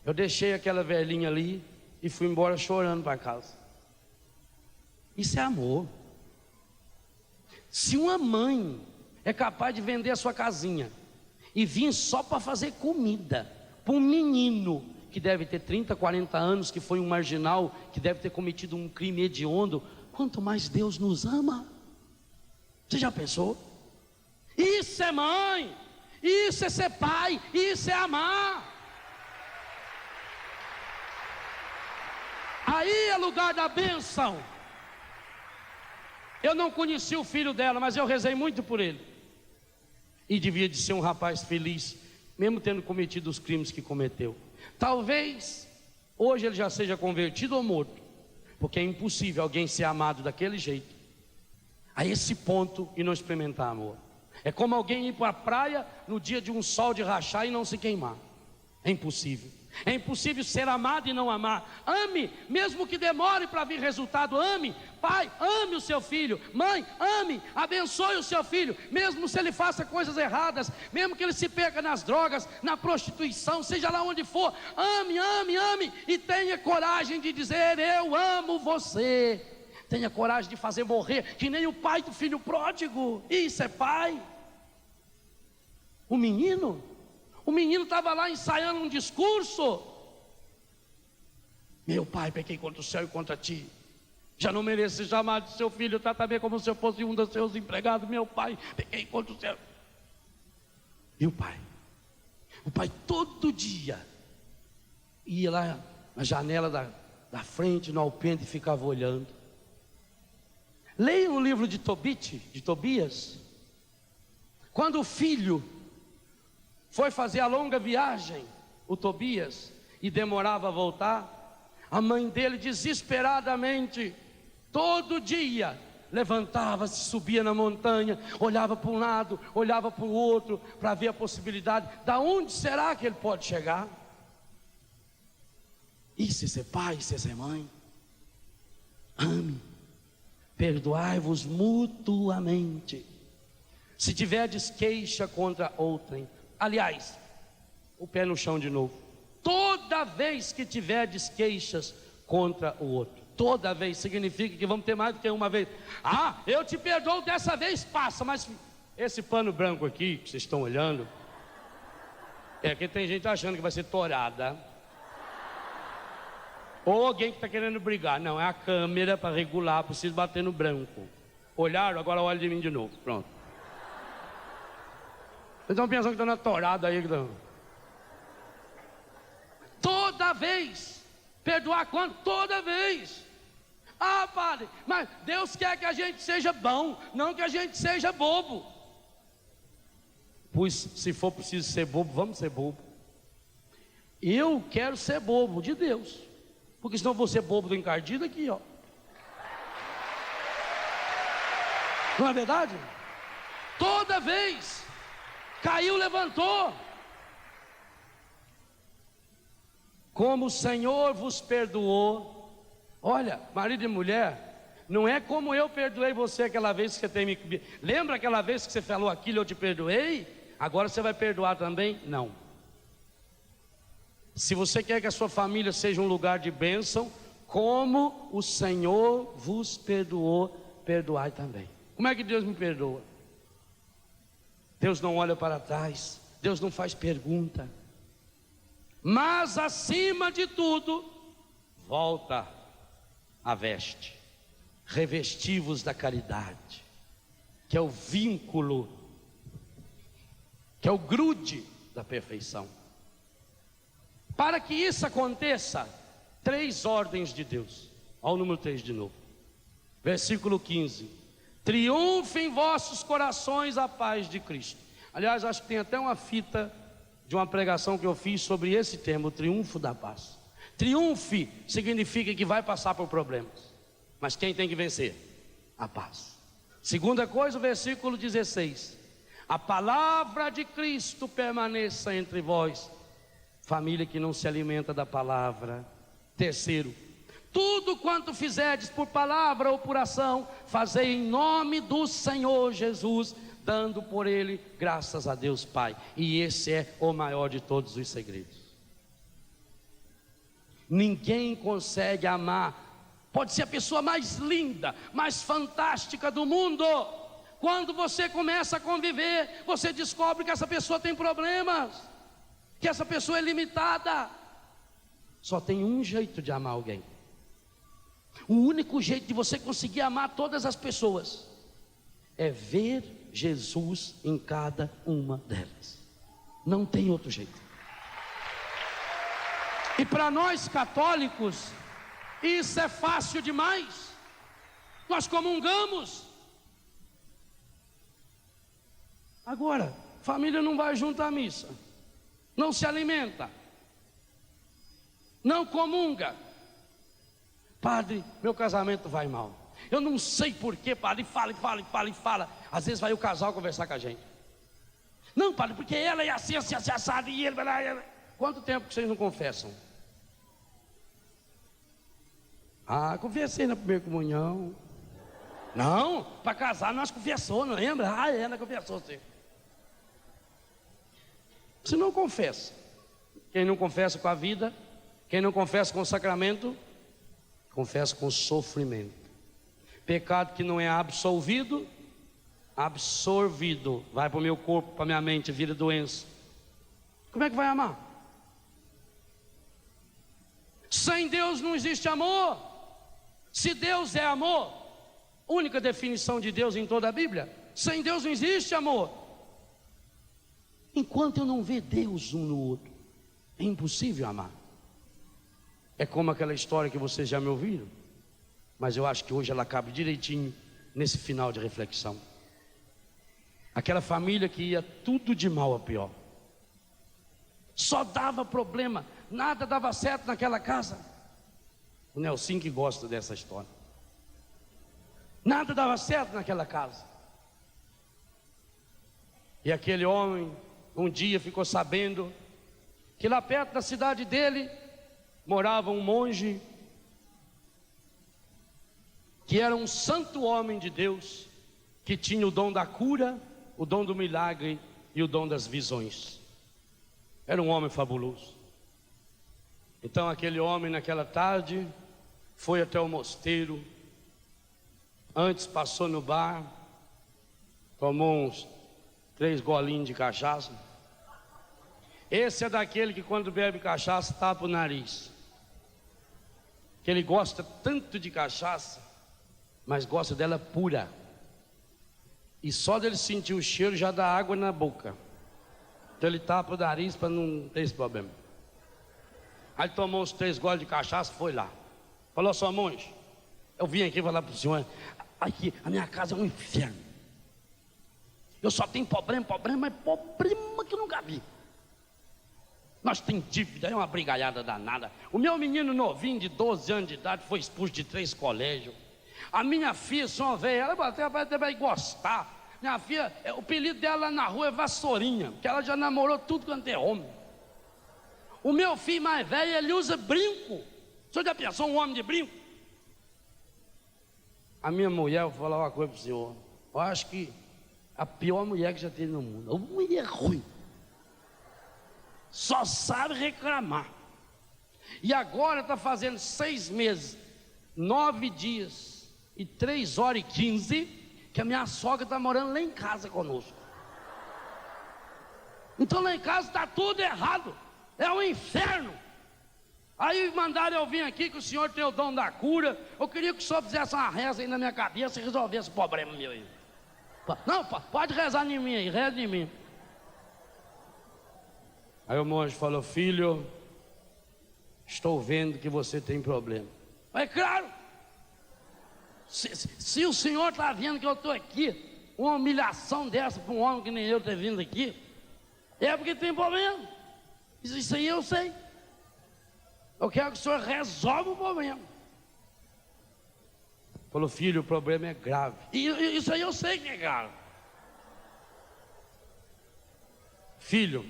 Eu deixei aquela velhinha ali e fui embora chorando para casa. Isso é amor. Se uma mãe é capaz de vender a sua casinha e vir só para fazer comida para um menino que deve ter 30, 40 anos, que foi um marginal, que deve ter cometido um crime hediondo, quanto mais Deus nos ama. Você já pensou? Isso é mãe, isso é ser pai, isso é amar. Aí é lugar da bênção. Eu não conheci o filho dela, mas eu rezei muito por ele. E devia de ser um rapaz feliz, mesmo tendo cometido os crimes que cometeu. Talvez hoje ele já seja convertido ou morto, porque é impossível alguém ser amado daquele jeito, a esse ponto, e não experimentar amor. É como alguém ir para a praia no dia de um sol de rachar e não se queimar. É impossível. É impossível ser amado e não amar. Ame, mesmo que demore para vir resultado. Ame, pai, ame o seu filho. Mãe, ame, abençoe o seu filho, mesmo se ele faça coisas erradas, mesmo que ele se perca nas drogas, na prostituição, seja lá onde for. Ame, ame, ame, e tenha coragem de dizer, eu amo você. Tenha coragem de fazer morrer, que nem o pai do filho pródigo. Isso é pai. O menino estava lá ensaiando um discurso. Meu pai, pequei contra o céu e contra ti. Já não mereço ser chamado de seu filho. Trata bem como se eu fosse um dos seus empregados. Meu pai, pequei contra o céu. E o pai todo dia ia lá na janela da frente, no alpendre, e ficava olhando. Leia o livro de Tobias. Quando o filho foi fazer a longa viagem, o Tobias, e demorava a voltar, a mãe dele desesperadamente, todo dia, levantava-se, subia na montanha, olhava para um lado, olhava para o outro, para ver a possibilidade, da onde será que ele pode chegar? Isso é ser pai, isso é ser mãe. Ame, perdoai-vos mutuamente, se tiverdes queixa contra outrem. Aliás, o pé no chão de novo. Toda vez que tiverdes queixas contra o outro, toda vez significa que vamos ter mais do que uma vez. Ah, eu te perdoo dessa vez, passa, mas esse pano branco aqui que vocês estão olhando, é que tem gente achando que vai ser torada, ou alguém que está querendo brigar. Não, é a câmera para regular, preciso bater no branco. Olharam, agora olha de mim de novo, pronto. Vocês estão pensando que estão na torada aí, toda vez. Perdoar quando? Toda vez. Ah, padre, mas Deus quer que a gente seja bom, não que a gente seja bobo. Pois se for preciso ser bobo, vamos ser bobo. Eu quero ser bobo de Deus, porque senão vou ser bobo do encardido aqui, ó. Não é verdade? Toda vez. Caiu, levantou. Como o Senhor vos perdoou. Olha, marido e mulher, não é como eu perdoei você aquela vez que você tem me... Lembra aquela vez que você falou aquilo, eu te perdoei? Agora você vai perdoar também? Não. Se você quer que a sua família seja um lugar de bênção, como o Senhor vos perdoou, perdoai também. Como é que Deus me perdoa? Deus não olha para trás, Deus não faz pergunta. Mas acima de tudo, volta a veste, revesti-vos da caridade, que é o vínculo, que é o grude da perfeição. Para que isso aconteça, 3 ordens de Deus. Olha o número 3 de novo. Versículo 15: triunfe em vossos corações a paz de Cristo. Aliás, acho que tem até uma fita de uma pregação que eu fiz sobre esse tema, o triunfo da paz. Triunfe significa que vai passar por problemas, mas quem tem que vencer? A paz. Segunda coisa, o versículo 16: a palavra de Cristo permaneça entre vós, família que não se alimenta da palavra. Terceiro, tudo quanto fizerdes por palavra ou por ação, fazei em nome do Senhor Jesus, dando por ele graças a Deus Pai. E esse é o maior de todos os segredos. Ninguém consegue amar, pode ser a pessoa mais linda, mais fantástica do mundo. Quando você começa a conviver, você descobre que essa pessoa tem problemas, que essa pessoa é limitada. Só tem um jeito de amar alguém. O único jeito de você conseguir amar todas as pessoas é ver Jesus em cada uma delas. Não tem outro jeito. E para nós católicos, isso é fácil demais. Nós comungamos. Agora, família não vai junto à missa, não se alimenta, não comunga. Padre, meu casamento vai mal. Eu não sei porquê, padre, fala. Às vezes vai o casal conversar com a gente. Não, padre, porque ela é assim, assada, e ele vai lá. Quanto tempo que vocês não confessam? Ah, confessei na primeira comunhão. Não, para casar nós confessou, não lembra? Ah, ela confessou, sim. Você não confessa. Quem não confessa com a vida, quem não confessa com o sacramento, confessa com o sofrimento. Pecado que não é absolvido, absorvido, vai para o meu corpo, para a minha mente, vira doença. Como é que vai amar? Sem Deus não existe amor. Se Deus é amor, única definição de Deus em toda a Bíblia, sem Deus não existe amor. Enquanto eu não ver Deus um no outro, é impossível amar. É como aquela história que vocês já me ouviram, mas eu acho que hoje ela cabe direitinho nesse final de reflexão. Aquela família que ia tudo de mal a pior, só dava problema, nada dava certo naquela casa. O Nelson que gosta dessa história. Nada dava certo naquela casa. E aquele homem um dia ficou sabendo que lá perto da cidade dele morava um monge que era um santo homem de Deus, que tinha o dom da cura, o dom do milagre e o dom das visões. Era um homem fabuloso. Então aquele homem naquela tarde foi até o mosteiro. Antes passou no bar, tomou uns 3 golinhos de cachaça. Esse é daquele que quando bebe cachaça tapa o nariz, que ele gosta tanto de cachaça, mas gosta dela pura, e só dele sentir o cheiro já dá água na boca. Então ele tapa o nariz para não ter esse problema. Aí ele tomou uns 3 goles de cachaça, foi lá, falou: só monge, eu vim aqui falar para o senhor, aqui a minha casa é um inferno. Eu só tenho problema, mas problema que eu nunca vi. Nós temos dívida, é uma brigalhada danada. O meu menino novinho de 12 anos de idade foi expulso de 3 colégios. A minha filha, só uma velha, ela vai gostar. Minha filha, o apelido dela lá na rua é Vassourinha, porque ela já namorou tudo quanto é homem. O meu filho mais velho, ele usa brinco. O senhor já pensou um homem de brinco? A minha mulher, vou falar uma coisa para o senhor, eu acho que a pior mulher que já teve no mundo. Uma mulher ruim, só sabe reclamar. E agora está fazendo 6 meses, 9 dias e 3 horas e 15 que a minha sogra está morando lá em casa conosco. Então lá em casa está tudo errado, é um inferno. Aí mandaram eu vir aqui, que o senhor tem o dom da cura. Eu queria que o senhor fizesse uma reza aí na minha cabeça e resolvesse o problema meu aí. Não, pode rezar em mim aí, reza em mim. Aí o monge falou: filho, estou vendo que você tem problema. Mas claro, se o senhor está vendo que eu estou aqui, uma humilhação dessa para um homem que nem eu ter vindo aqui, é porque tem problema. Isso aí eu sei. Eu quero que o senhor resolva o problema. Falou: filho, o problema é grave. E isso aí eu sei que é grave. Filho,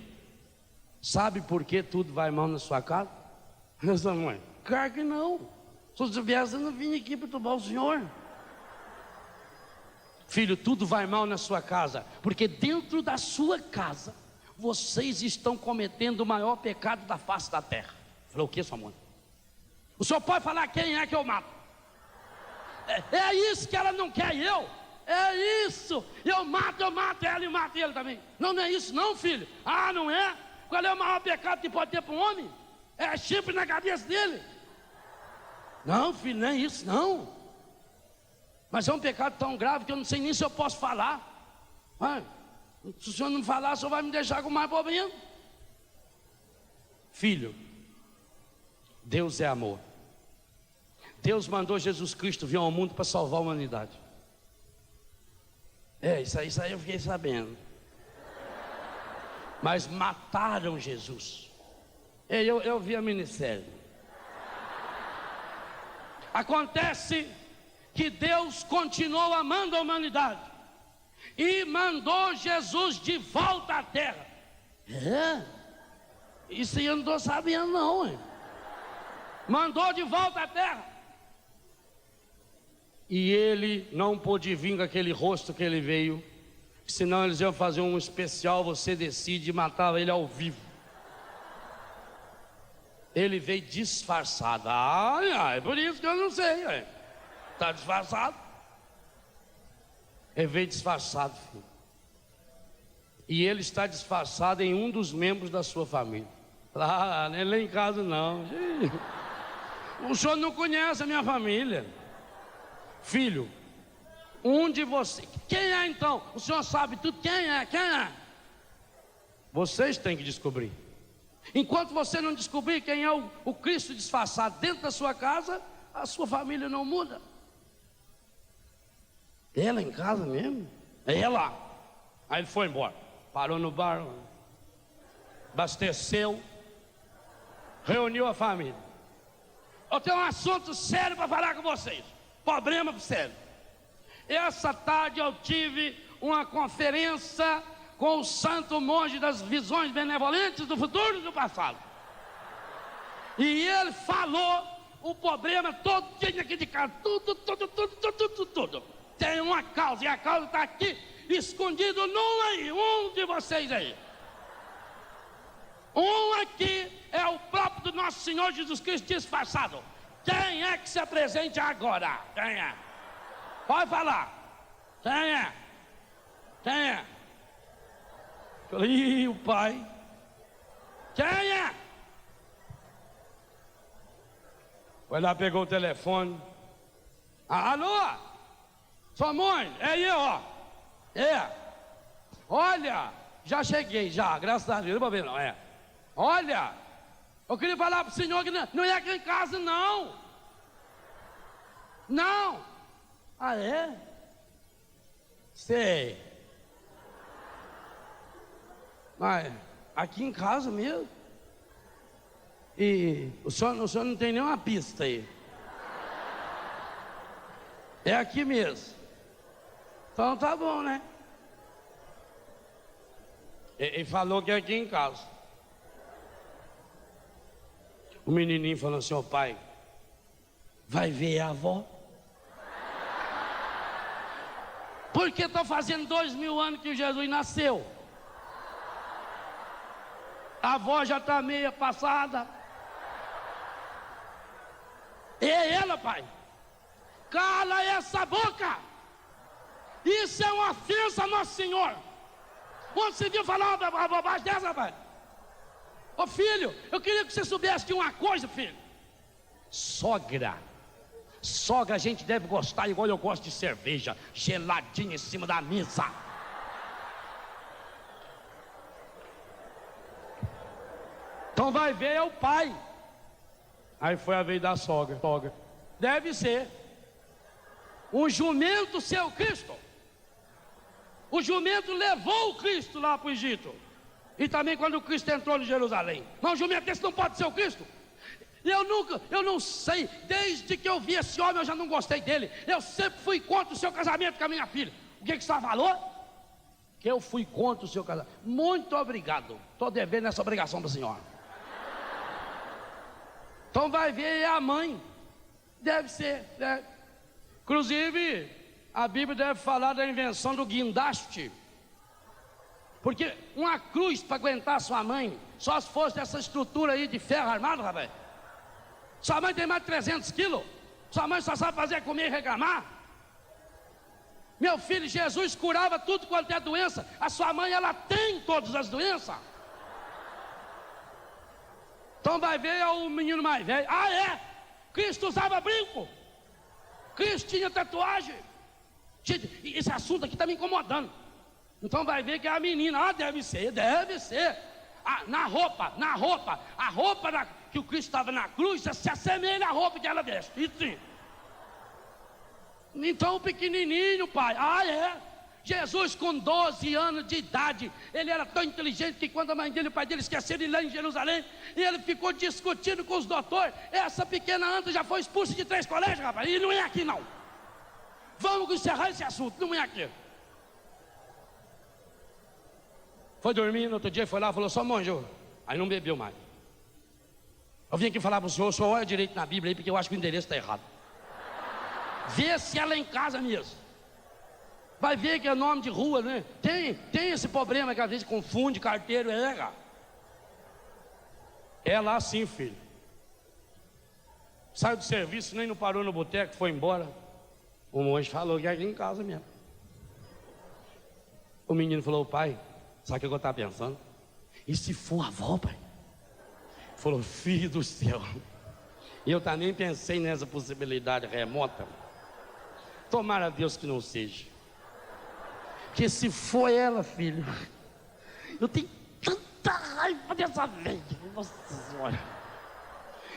sabe por que tudo vai mal na sua casa? Essa mãe: claro que não. Se eu soubesse, eu não vim aqui perturbar o senhor. Filho, tudo vai mal na sua casa, porque dentro da sua casa vocês estão cometendo o maior pecado da face da terra. Falou: o que, sua mãe? O senhor pode falar quem é que eu mato? É isso que ela não quer, é isso. Eu mato ela e mato ele também. Não é isso não, filho. Ah, não é? Qual é o maior pecado que pode ter para um homem? É chifre na cabeça dele. Não, filho, não é isso não. Mas é um pecado tão grave que eu não sei nem se eu posso falar. Se o senhor não falar, o senhor vai me deixar com mais problema. Filho, Deus é amor. Deus mandou Jesus Cristo vir ao mundo para salvar a humanidade. Isso aí eu fiquei sabendo. Mas mataram Jesus. Eu vi a minissérie. Acontece que Deus continuou amando a humanidade e mandou Jesus de volta à terra. Isso aí eu não estou sabendo não, hein? Mandou de volta à terra. E ele não pôde vir com aquele rosto que ele veio, senão eles iam fazer um especial, você decide, e matava ele ao vivo. Ele veio disfarçado. É por isso que eu não sei, está disfarçado. Ele veio disfarçado, filho. E ele está disfarçado em um dos membros da sua família. Não é lá em casa não. O senhor não conhece a minha família. Filho, um de vocês. Quem é então? O senhor sabe tudo. Quem é? Vocês têm que descobrir. Enquanto você não descobrir quem é o Cristo disfarçado dentro da sua casa, a sua família não muda. Ela em casa mesmo? É ela. Aí ele foi embora. Parou no bar, abasteceu, reuniu a família. Eu tenho um assunto sério para falar com vocês. Problema sério. Essa tarde eu tive uma conferência com o santo monge das visões benevolentes do futuro e do passado. E ele falou o problema todo aqui de casa. Tudo. Tem uma causa, e a causa está aqui, escondido num aí, um de vocês aí. Um aqui é o próprio do nosso Senhor Jesus Cristo disfarçado. Quem é que se apresente agora? Quem é? Pode falar. Quem é? Quem é? Falei, ih, o pai. Quem é? Foi lá, pegou o telefone. Alô? Sua mãe? É aí, ó. É. Olha, já cheguei, já, graças a Deus. Não vou ver, não, é. Olha, eu queria falar pro senhor que não é aqui em casa, não. Não. Ah, é? Sei. Mas aqui em casa mesmo. E o senhor não tem nenhuma pista aí. É aqui mesmo. Então tá bom, né? Ele falou que é aqui em casa. O menininho falou assim, ô pai, vai ver a avó? Porque tá fazendo 2000 anos que Jesus nasceu. A avó já tá meia passada. É ela, pai. Cala essa boca. Isso é uma ofensa a Nosso Senhor. Onde você viu falar uma bobagem dessa, pai? Ô filho, eu queria que você soubesse de uma coisa, filho. Sogra a gente deve gostar igual eu gosto de cerveja, geladinha em cima da mesa. Então vai ver é o pai. Aí foi a vez da sogra. Deve ser. O jumento seu Cristo. O jumento levou o Cristo lá para o Egito. E também quando o Cristo entrou em Jerusalém. Mas o jumento esse não pode ser o Cristo. Eu não sei, desde que eu vi esse homem eu já não gostei dele. Eu sempre fui contra o seu casamento com a minha filha. O que você falou? Que eu fui contra o seu casamento. Muito obrigado. Estou devendo essa obrigação para a senhora. Então vai ver, é a mãe. Deve ser, né? Inclusive, a Bíblia deve falar da invenção do guindaste. Porque uma cruz para aguentar sua mãe, só se fosse dessa estrutura aí de ferro armado, rapaz. Sua mãe tem mais de 300 quilos. Sua mãe só sabe fazer comer e reclamar. Meu filho, Jesus curava tudo quanto é doença. A sua mãe, ela tem todas as doenças. Então vai ver é o menino mais velho. Ah, é? Cristo usava brinco. Cristo tinha tatuagem. Esse assunto aqui está me incomodando. Então vai ver que é a menina. Ah, deve ser. Ah, na roupa. A roupa que o Cristo estava na cruz se assemelha à roupa que ela veste. Isso sim. Então o pequenininho, pai. Ah, é? Jesus com 12 anos de idade, ele era tão inteligente que quando a mãe dele e o pai dele esqueceram de ir lá em Jerusalém, e ele ficou discutindo com os doutores. Essa pequena anta já foi expulsa de 3 colégios, rapaz, e não é aqui não. Vamos encerrar esse assunto, não é aqui. Foi dormir, no outro dia foi lá e falou, só monge, aí não bebeu mais. Eu vim aqui falar para o senhor olha direito na Bíblia aí, porque eu acho que o endereço está errado. Vê se ela é em casa mesmo. Vai ver que é nome de rua, né? Tem esse problema que às vezes confunde carteiro, é lá sim, filho. Saiu do serviço, nem não parou no boteco, foi embora. O monge falou que é aqui em casa mesmo. O menino falou, pai, sabe o que eu estava pensando? E se for a avó, pai? Falou, filho do céu. E eu também pensei nessa possibilidade remota. Tomara a Deus que não seja. Porque se for ela, filho, eu tenho tanta raiva dessa velha. Nossa Senhora.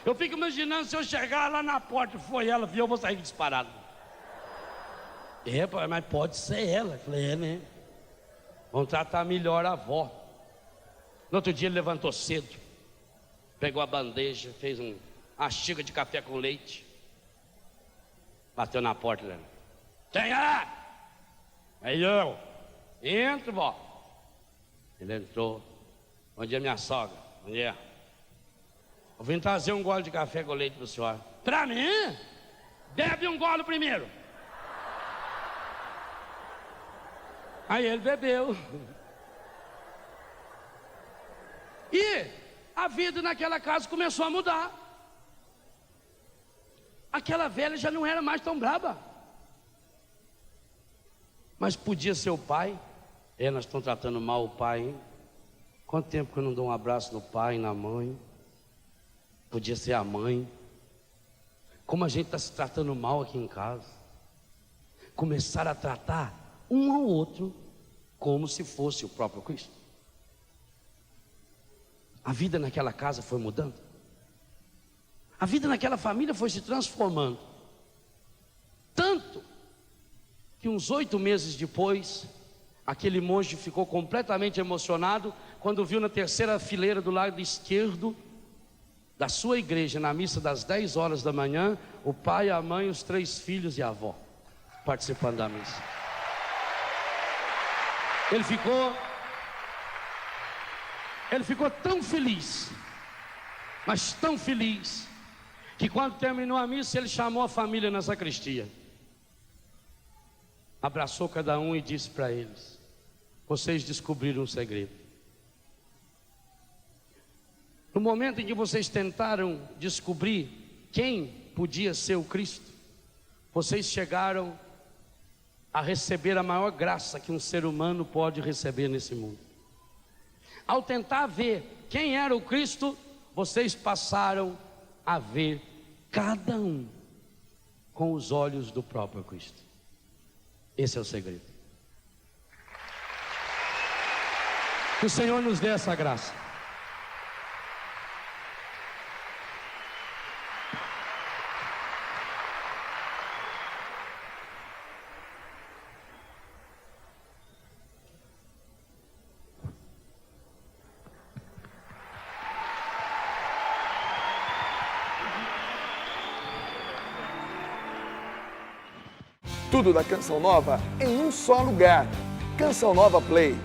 Eu fico imaginando se eu chegar lá na porta, foi ela, viu, eu vou sair disparado. Mas pode ser ela. Eu falei, né? Vamos tratar melhor a avó. No outro dia ele levantou cedo, pegou a bandeja, fez uma xícara de café com leite, bateu na porta, né? Quem é? Aí eu, entra, vó. Ele entrou. Bom dia, minha sogra. Bom dia. Eu vim trazer um gole de café com leite para o senhor. Para mim? Bebe um gole primeiro. Aí ele bebeu. E a vida naquela casa começou a mudar. Aquela velha já não era mais tão braba. Mas podia ser o pai. Nós estamos tratando mal o pai, hein? Quanto tempo que eu não dou um abraço no pai, na mãe? Podia ser a mãe. Como a gente está se tratando mal aqui em casa. Começar a tratar um ao outro como se fosse o próprio Cristo. A vida naquela casa foi mudando. A vida naquela família foi se transformando. Tanto que uns 8 meses depois, aquele monge ficou completamente emocionado quando viu na terceira fileira do lado esquerdo da sua igreja, na missa das 10 horas da manhã, o pai, a mãe, os 3 filhos e a avó participando da missa. Ele ficou tão feliz, mas tão feliz, que quando terminou a missa, ele chamou a família na sacristia, abraçou cada um e disse para eles: vocês descobriram um segredo. No momento em que vocês tentaram descobrir quem podia ser o Cristo, vocês chegaram a receber a maior graça que um ser humano pode receber nesse mundo. Ao tentar ver quem era o Cristo, vocês passaram a ver cada um com os olhos do próprio Cristo. Esse é o segredo. Que o Senhor nos dê essa graça. Tudo da Canção Nova em um só lugar. Canção Nova Play.